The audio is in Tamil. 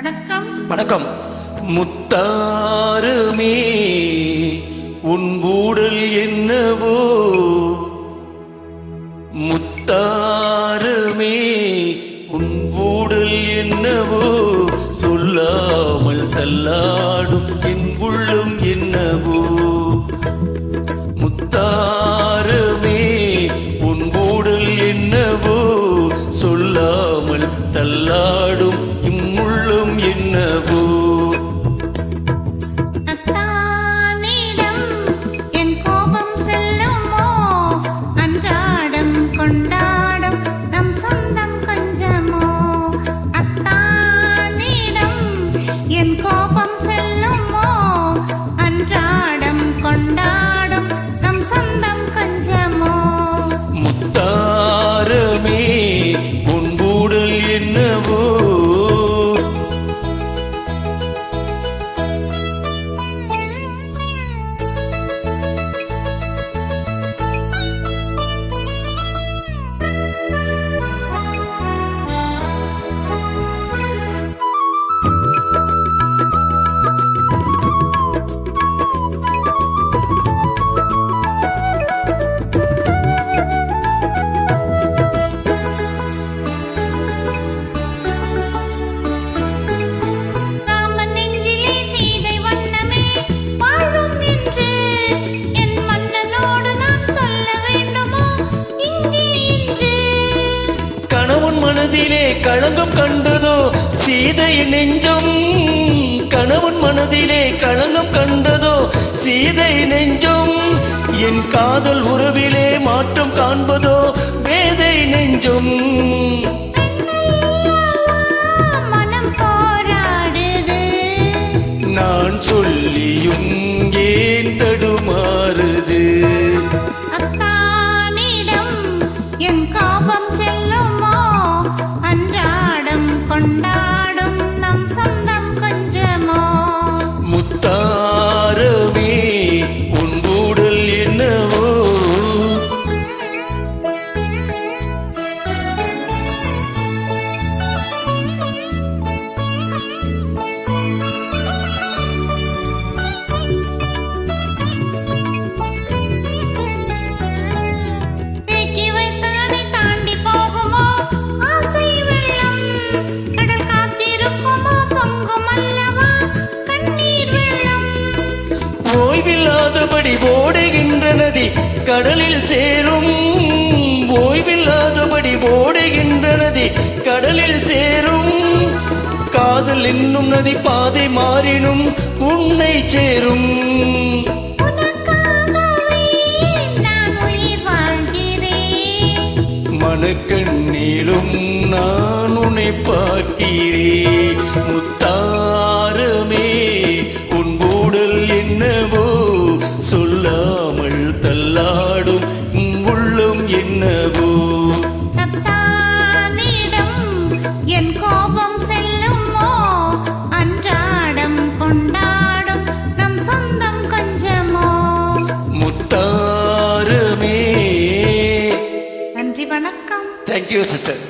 வணக்கம். வணக்கம். முத்தாரமே உன் ஊடல் என்னவோ, முத்தாரமே உன் ஊடல் என்னவோ, சொல்லாமல் தள்ளாடும் என் உள்ளம் என்னவோ. முத்தாரமே உன் ஊடல் என்னவோ, சொல்லாமல் தள்ளாடும் இம்முள்ளம் என்னவோ. அத்தானிடம் என் கோபம் செல்லுமோ, அன்றாடம் கொண்டாடும் நம் சொந்தம் கொஞ்சமோ. அத்தானிடம் என் கோபம் செல்லுமோ, அன்றாடம் கொண்டாடும் நம் சொந்தம் கொஞ்சமோ. முத்தாரமே உன் ஊடல் என்னவோ. கணவன் மனதிலே களங்கம் கண்டதோ சீதை நெஞ்சம், கணவன் மனதிலே களங்கம் கண்டதோ சீதை நெஞ்சம். என் காதல் உறவிலே மாற்றம் காண்பதோ வேதை நெஞ்சம். மனம் போராடுது, நான் சொல்லியும் ஏன் தடுமாறுது. அத்தானிடம் என் கோபம் செல்லுமோ, அன்றாடம் கொண்டாடும் நம் சொந்தம் கொஞ்சமோ. முத்தாரமே உன் ஊடல் என்னவோ. தேக்கி வைத்தானை தாண்டி போகுமோ ஆசை வெள்ளம், கடல் காத்திருக்குமோ பொங்கும் அல்லவா கண்ணீர் வெள்ளம். ஓய்வில்லாதபடி ஓடுகின்ற நதி கடலில் சேரும், ஓய்வில்லாதபடி ஓடுகின்ற நதி கடலில் சேரும். காதல் என்னும் நதி பாதை மாறினும் உன்னை சேரும். உனக்காகவே நான் உயிர் வாழ்கிறேன், மனக்கண்ணிலும் நான் உன்னை பார்க்கிறேன். முத்தாரமே உன் ஊடல் என்னவோ, சொல்லாமல் தள்ளாடும் உன் உள்ளம் என்னவோ. அத்தானிடம் என் கோபம் செல்லுமோ, அன்றாடம் கொண்டாடும் நம் சொந்தம் கொஞ்சமோ. முத்தாரமே. நன்றி, வணக்கம். Thank you sister.